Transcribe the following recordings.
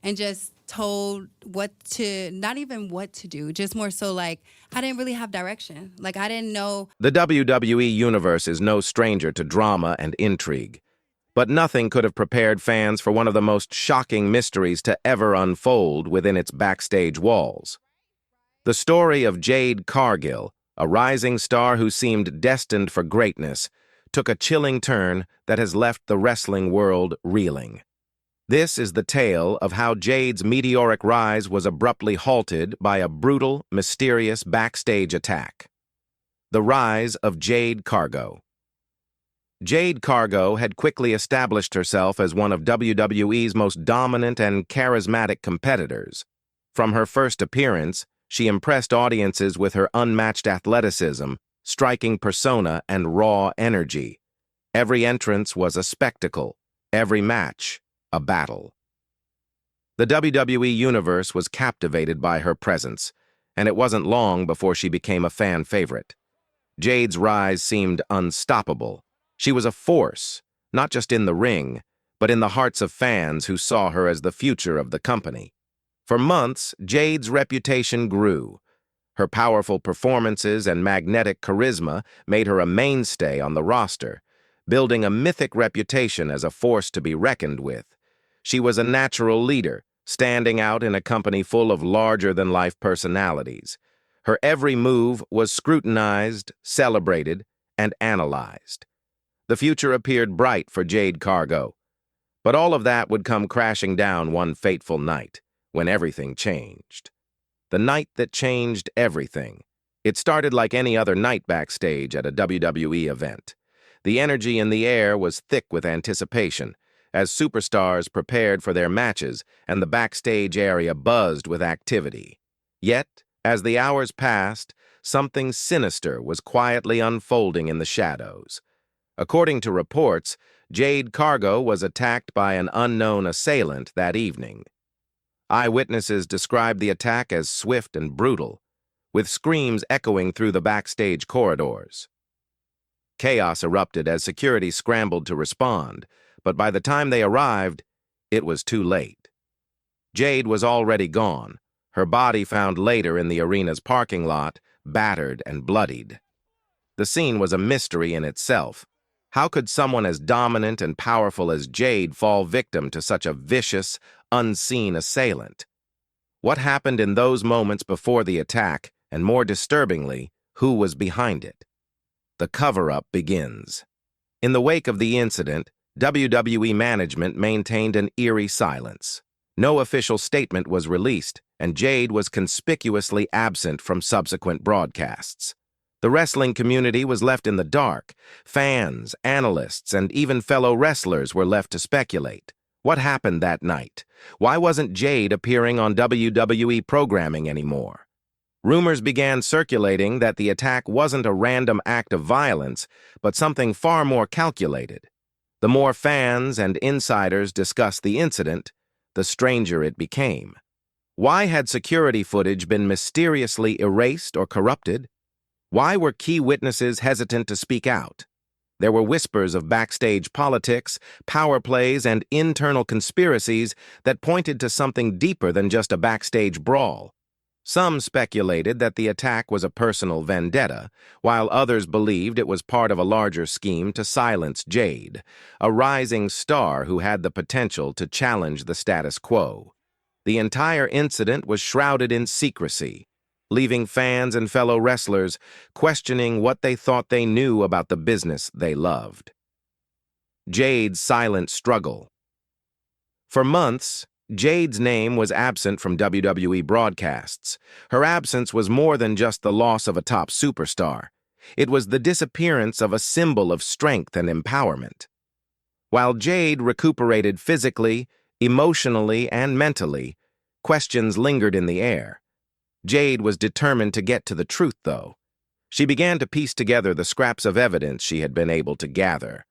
and just told what to, not even what to do, just more so like I didn't really have direction. Like I didn't know. The WWE Universe is no stranger to drama and intrigue, but nothing could have prepared fans for one of the most shocking mysteries to ever unfold within its backstage walls. The story of Jade Cargill, a rising star who seemed destined for greatness, took a chilling turn that has left the wrestling world reeling. This is the tale of how Jade's meteoric rise was abruptly halted by a brutal, mysterious backstage attack. The rise of Jade Cargill. Jade Cargill had quickly established herself as one of WWE's most dominant and charismatic competitors. From her first appearance, she impressed audiences with her unmatched athleticism, striking persona, and raw energy. Every entrance was a spectacle, every match a battle. The WWE Universe was captivated by her presence, and it wasn't long before she became a fan favorite. Jade's rise seemed unstoppable. She was a force, not just in the ring, but in the hearts of fans who saw her as the future of the company. For months, Jade's reputation grew. Her powerful performances and magnetic charisma made her a mainstay on the roster, building a mythic reputation as a force to be reckoned with. She was a natural leader, standing out in a company full of larger-than-life personalities. Her every move was scrutinized, celebrated, and analyzed. The future appeared bright for Jade Cargill. But all of that would come crashing down one fateful night, when everything changed. The night that changed everything. It started like any other night backstage at a WWE event. The energy in the air was thick with anticipation, as superstars prepared for their matches and the backstage area buzzed with activity. Yet, as the hours passed, something sinister was quietly unfolding in the shadows. According to reports, Jade Cargill was attacked by an unknown assailant that evening. Eyewitnesses described the attack as swift and brutal, with screams echoing through the backstage corridors. Chaos erupted as security scrambled to respond, but by the time they arrived, it was too late. Jade was already gone, her body found later in the arena's parking lot, battered and bloodied. The scene was a mystery in itself. How could someone as dominant and powerful as Jade fall victim to such a vicious, unseen assailant? What happened in those moments before the attack, and more disturbingly, who was behind it? The cover-up begins. In the wake of the incident, WWE management maintained an eerie silence. No official statement was released, and Jade was conspicuously absent from subsequent broadcasts. The wrestling community was left in the dark. Fans, analysts, and even fellow wrestlers were left to speculate. What happened that night? Why wasn't Jade appearing on WWE programming anymore? Rumors began circulating that the attack wasn't a random act of violence, but something far more calculated. The more fans and insiders discussed the incident, the stranger it became. Why had security footage been mysteriously erased or corrupted? Why were key witnesses hesitant to speak out? There were whispers of backstage politics, power plays, and internal conspiracies that pointed to something deeper than just a backstage brawl. Some speculated that the attack was a personal vendetta, while others believed it was part of a larger scheme to silence Jade, a rising star who had the potential to challenge the status quo. The entire incident was shrouded in secrecy, leaving fans and fellow wrestlers questioning what they thought they knew about the business they loved. Jade's silent struggle. For months, Jade's name was absent from WWE broadcasts. Her absence was more than just the loss of a top superstar. It was the disappearance of a symbol of strength and empowerment. While Jade recuperated physically, emotionally, and mentally, questions lingered in the air. Jade was determined to get to the truth, though. She began to piece together the scraps of evidence she had been able to gather.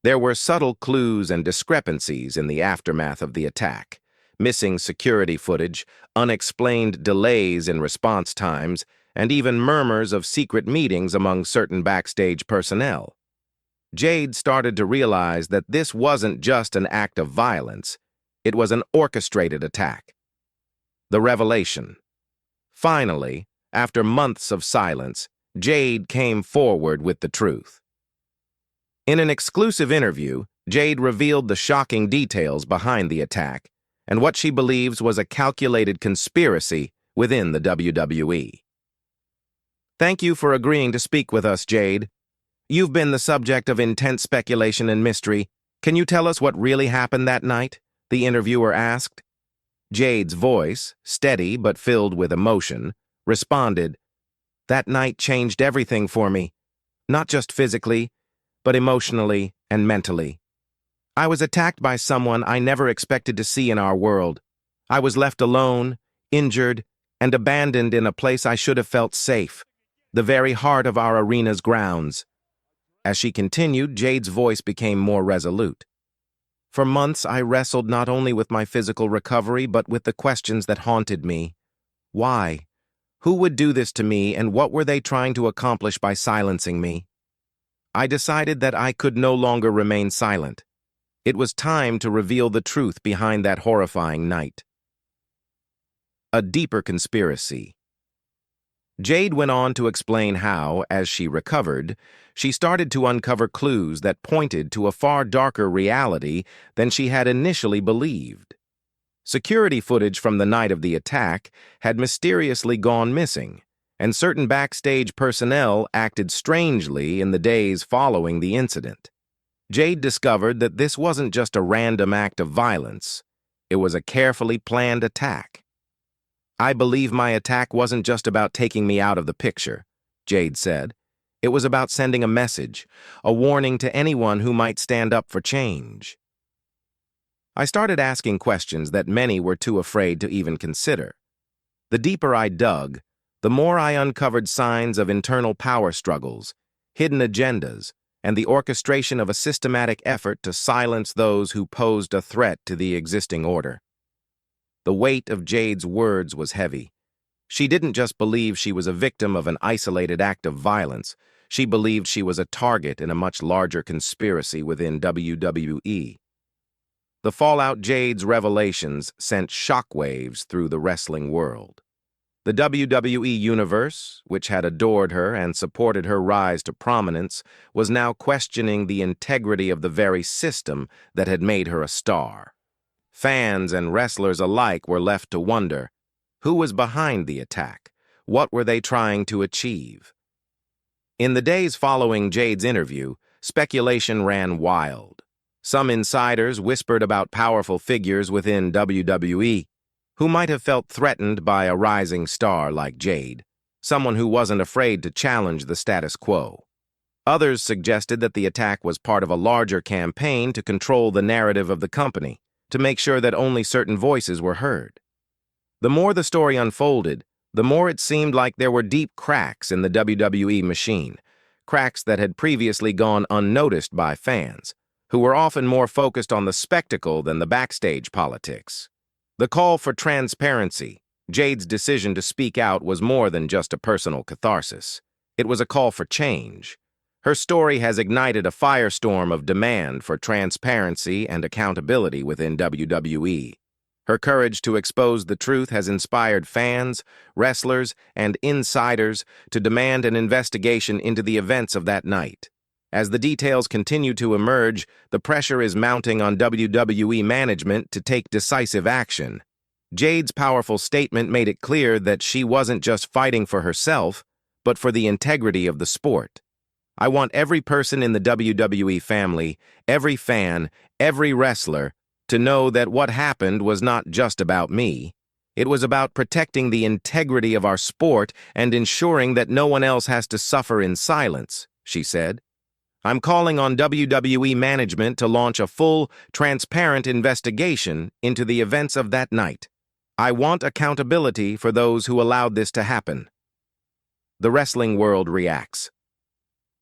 There were subtle clues and discrepancies in the aftermath of the attack. Missing security footage, unexplained delays in response times, and even murmurs of secret meetings among certain backstage personnel. Jade started to realize that this wasn't just an act of violence. It was an orchestrated attack. The revelation. Finally, after months of silence, Jade came forward with the truth. In an exclusive interview, Jade revealed the shocking details behind the attack and what she believes was a calculated conspiracy within the WWE. Thank you for agreeing to speak with us, Jade. You've been the subject of intense speculation and mystery. Can you tell us what really happened that night? The interviewer asked. Jade's voice, steady but filled with emotion, responded, "That night changed everything for me, not just physically, but emotionally and mentally. I was attacked by someone I never expected to see in our world. I was left alone, injured, and abandoned in a place I should have felt safe, the very heart of our arena's grounds." As she continued, Jade's voice became more resolute. "For months, I wrestled not only with my physical recovery, but with the questions that haunted me. Why? Who would do this to me, and what were they trying to accomplish by silencing me? I decided that I could no longer remain silent. It was time to reveal the truth behind that horrifying night." A deeper conspiracy. Jade went on to explain how, as she recovered, she started to uncover clues that pointed to a far darker reality than she had initially believed. Security footage from the night of the attack had mysteriously gone missing, and certain backstage personnel acted strangely in the days following the incident. Jade discovered that this wasn't just a random act of violence. It was a carefully planned attack. "I believe my attack wasn't just about taking me out of the picture," Jade said. "It was about sending a message, a warning to anyone who might stand up for change." I started asking questions that many were too afraid to even consider. The deeper I dug, the more I uncovered signs of internal power struggles, hidden agendas, and the orchestration of a systematic effort to silence those who posed a threat to the existing order. The weight of Jade's words was heavy. She didn't just believe she was a victim of an isolated act of violence. She believed she was a target in a much larger conspiracy within WWE. The fallout Jade's revelations sent shockwaves through the wrestling world. The WWE Universe, which had adored her and supported her rise to prominence, was now questioning the integrity of the very system that had made her a star. Fans and wrestlers alike were left to wonder, who was behind the attack? What were they trying to achieve? In the days following Jade's interview, speculation ran wild. Some insiders whispered about powerful figures within WWE who might have felt threatened by a rising star like Jade, someone who wasn't afraid to challenge the status quo. Others suggested that the attack was part of a larger campaign to control the narrative of the company, to make sure that only certain voices were heard. The more the story unfolded, the more it seemed like there were deep cracks in the WWE machine, cracks that had previously gone unnoticed by fans, who were often more focused on the spectacle than the backstage politics. The call for transparency, Jade's decision to speak out, was more than just a personal catharsis. It was a call for change. Her story has ignited a firestorm of demand for transparency and accountability within WWE. Her courage to expose the truth has inspired fans, wrestlers, and insiders to demand an investigation into the events of that night. As the details continue to emerge, the pressure is mounting on WWE management to take decisive action. Jade's powerful statement made it clear that she wasn't just fighting for herself, but for the integrity of the sport. "I want every person in the WWE family, every fan, every wrestler, to know that what happened was not just about me. It was about protecting the integrity of our sport and ensuring that no one else has to suffer in silence," she said. "I'm calling on WWE management to launch a full, transparent investigation into the events of that night. I want accountability for those who allowed this to happen." The wrestling world reacts.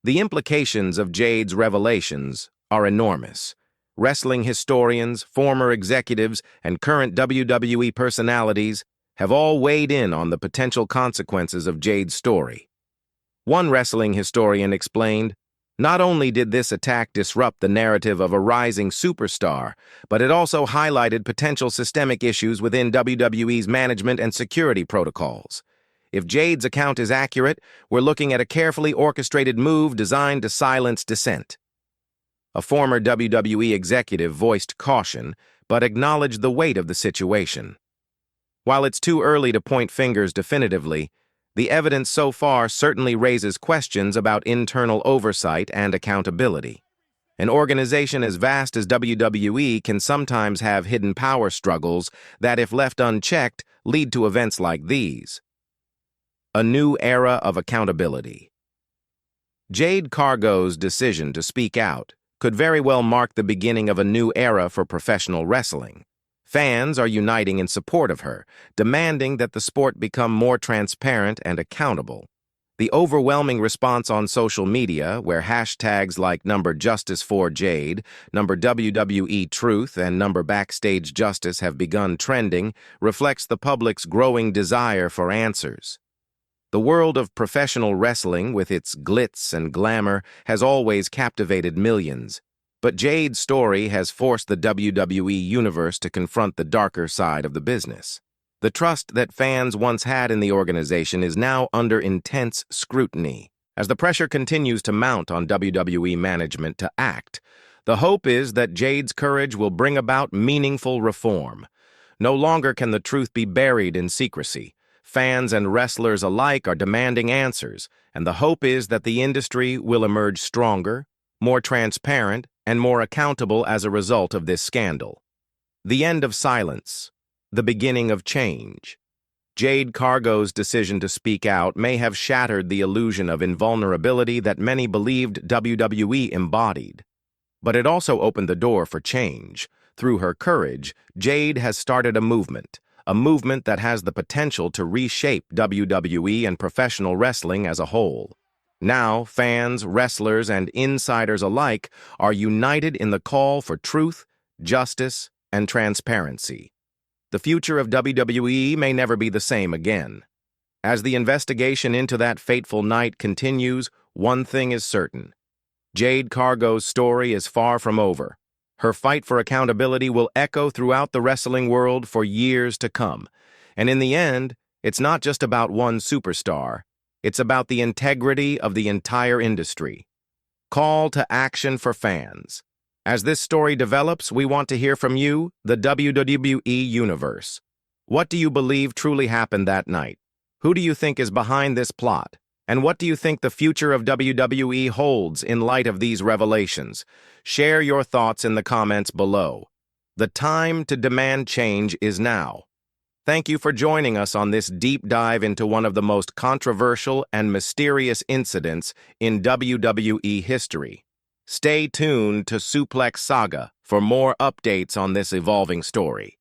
The implications of Jade's revelations are enormous. Wrestling historians, former executives, and current WWE personalities have all weighed in on the potential consequences of Jade's story. One wrestling historian explained, Not only did this attack disrupt the narrative of a rising superstar, but it also highlighted potential systemic issues within WWE's management and security protocols. If Jade's account is accurate, we're looking at a carefully orchestrated move designed to silence dissent. A former WWE executive voiced caution, but acknowledged the weight of the situation. While it's too early to point fingers definitively, the evidence so far certainly raises questions about internal oversight and accountability. An organization as vast as WWE can sometimes have hidden power struggles that, if left unchecked, lead to events like these. A new era of accountability. Jade Cargill's decision to speak out could very well mark the beginning of a new era for professional wrestling. Fans are uniting in support of her, demanding that the sport become more transparent and accountable. The overwhelming response on social media, where hashtags like #JusticeForJade, #WWE Truth, and #BackstageJustice have begun trending, reflects the public's growing desire for answers. The world of professional wrestling, with its glitz and glamour, has always captivated millions. But Jade's story has forced the WWE universe to confront the darker side of the business. The trust that fans once had in the organization is now under intense scrutiny. As the pressure continues to mount on WWE management to act, the hope is that Jade's courage will bring about meaningful reform. No longer can the truth be buried in secrecy. Fans and wrestlers alike are demanding answers, and the hope is that the industry will emerge stronger, more transparent, and more accountable as a result of this scandal. The end of silence, the beginning of change. Jade Cargill's decision to speak out may have shattered the illusion of invulnerability that many believed WWE embodied. But it also opened the door for change. Through her courage, Jade has started a movement that has the potential to reshape WWE and professional wrestling as a whole. Now, fans, wrestlers, and insiders alike are united in the call for truth, justice, and transparency. The future of WWE may never be the same again. As the investigation into that fateful night continues, one thing is certain. Jade Cargill's story is far from over. Her fight for accountability will echo throughout the wrestling world for years to come. And in the end, it's not just about one superstar. It's about the integrity of the entire industry. Call to action for fans. As this story develops, we want to hear from you, the WWE Universe. What do you believe truly happened that night? Who do you think is behind this plot? And what do you think the future of WWE holds in light of these revelations? Share your thoughts in the comments below. The time to demand change is now. Thank you for joining us on this deep dive into one of the most controversial and mysterious incidents in WWE history. Stay tuned to Suplex Saga for more updates on this evolving story.